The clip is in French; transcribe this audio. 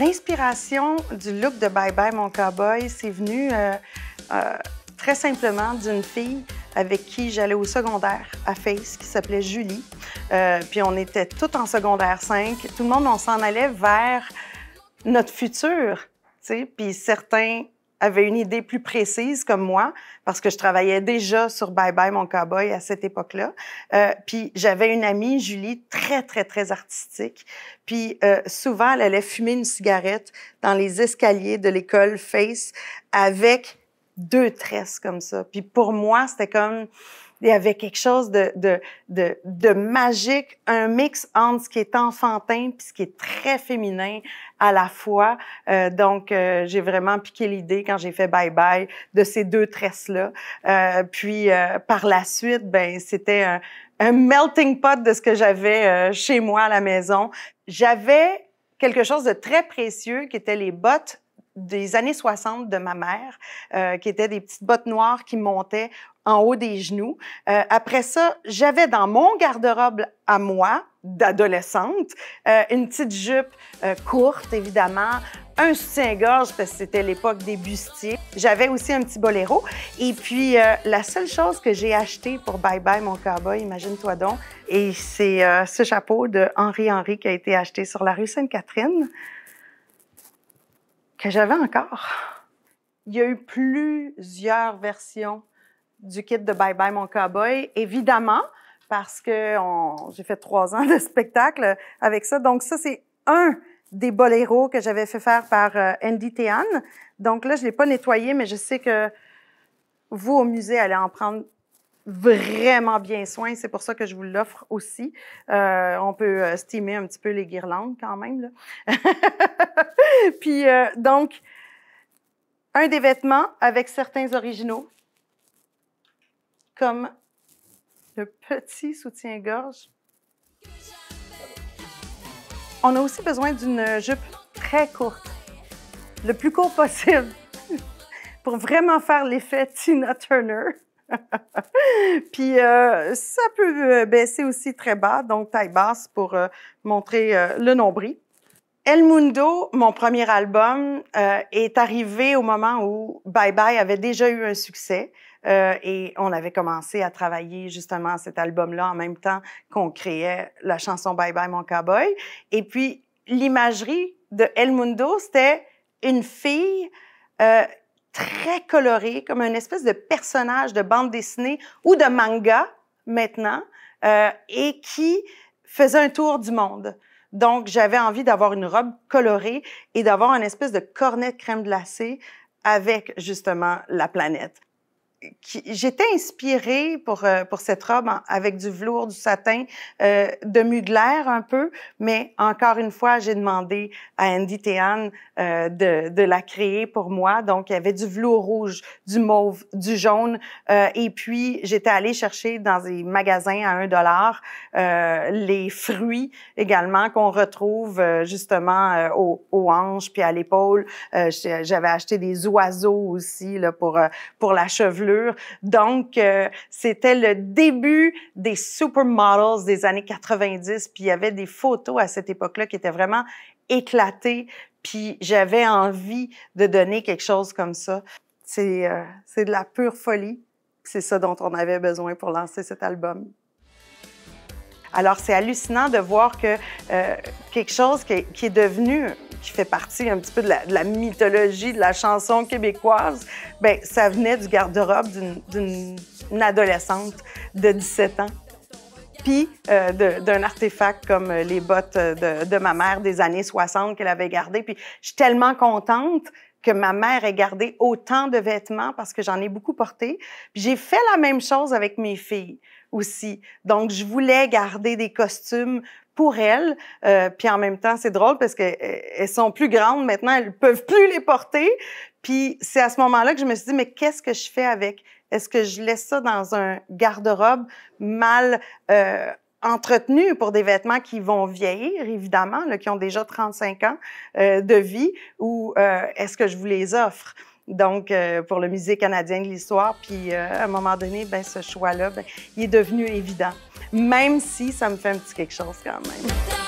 L'inspiration du look de Bye Bye Mon Cowboy, c'est venu très simplement d'une fille avec qui j'allais au secondaire à Face, qui s'appelait Julie. Puis on était toutes en secondaire 5. Tout le monde, on s'en allait vers notre futur, tu sais. Puis certains avaient une idée plus précise, comme moi, parce que je travaillais déjà sur Bye Bye Mon Cowboy à cette époque-là. Puis j'avais une amie, Julie, très artistique. Puis souvent, elle allait fumer une cigarette dans les escaliers de l'école Face avec 2 tresses comme ça. Puis pour moi, c'était comme... Il y avait quelque chose de magique, un mix entre ce qui est enfantin puis ce qui est très féminin à la fois. Donc, j'ai vraiment piqué l'idée quand j'ai fait Bye Bye de ces 2 tresses-là. Puis, par la suite, ben c'était un melting pot de ce que j'avais chez moi à la maison. J'avais quelque chose de très précieux qui étaient les bottes des années 60 de ma mère, qui étaient des petites bottes noires qui montaient en haut des genoux. Après ça, j'avais dans mon garde-robe à moi, d'adolescente, une petite jupe courte, évidemment, un soutien-gorge, parce que c'était l'époque des bustiers. J'avais aussi un petit boléro. Et puis, la seule chose que j'ai acheté pour Bye Bye Mon Cowboy, imagine-toi donc, et c'est ce chapeau de Henri qui a été acheté sur la rue Sainte-Catherine, que j'avais encore. Il y a eu plusieurs versions du kit de Bye Bye Mon Cowboy, évidemment, parce que j'ai fait 3 ans de spectacle avec ça. Donc ça, c'est un des boléros que j'avais fait faire par Andy Tehan. Donc là, je l'ai pas nettoyé, mais je sais que vous, au musée, allez en prendre vraiment bien soin. C'est pour ça que je vous l'offre aussi. On peut steamer un petit peu les guirlandes quand même, là. Puis, donc, un des vêtements avec certains originaux, comme le petit soutien-gorge. On a aussi besoin d'une jupe très courte, le plus court possible, pour vraiment faire l'effet Tina Turner. Puis ça peut baisser aussi très bas, donc taille basse pour montrer le nombril. El Mundo, mon premier album, est arrivé au moment où Bye Bye avait déjà eu un succès et on avait commencé à travailler justement cet album-là en même temps qu'on créait la chanson Bye Bye Mon Cowboy. Et puis, l'imagerie de El Mundo, c'était une fille très colorée, comme une espèce de personnage de bande dessinée ou de manga maintenant, et qui faisait un tour du monde. Donc, j'avais envie d'avoir une robe colorée et d'avoir une espèce de cornet de crème glacée avec, justement, la planète. J'étais inspirée pour cette robe avec du velours, du satin, de Mugler un peu, mais encore une fois, j'ai demandé à Andy Tehan de la créer pour moi. Donc, il y avait du velours rouge, du mauve, du jaune, et puis j'étais allée chercher dans des magasins à $1 les fruits également qu'on retrouve justement aux hanches puis à l'épaule. J'avais acheté des oiseaux aussi là pour la chevelure. Donc, c'était le début des supermodels des années 90, puis il y avait des photos à cette époque-là qui étaient vraiment éclatées, puis j'avais envie de donner quelque chose comme ça. C'est de la pure folie. C'est ça dont on avait besoin pour lancer cet album. Alors, c'est hallucinant de voir que quelque chose qui est devenu, qui fait partie un petit peu de la mythologie de la chanson québécoise, ben ça venait du garde-robe d'une adolescente de 17 ans. Puis d'un artefact comme les bottes de ma mère des années 60 qu'elle avait gardées. Puis je suis tellement contente que ma mère ait gardé autant de vêtements parce que j'en ai beaucoup porté. Puis j'ai fait la même chose avec mes filles aussi. Donc, je voulais garder des costumes pour elles. Puis en même temps, c'est drôle parce qu'elles sont plus grandes maintenant, elles peuvent plus les porter. Puis c'est à ce moment-là que je me suis dit, mais qu'est-ce que je fais avec? Est-ce que je laisse ça dans un garde-robe mal entretenu pour des vêtements qui vont vieillir, évidemment, là, qui ont déjà 35 ans de vie, ou est-ce que je vous les offre? Donc, pour le Musée canadien de l'histoire, puis à un moment donné, ben ce choix-là, ben, il est devenu évident, même si ça me fait un petit quelque chose quand même.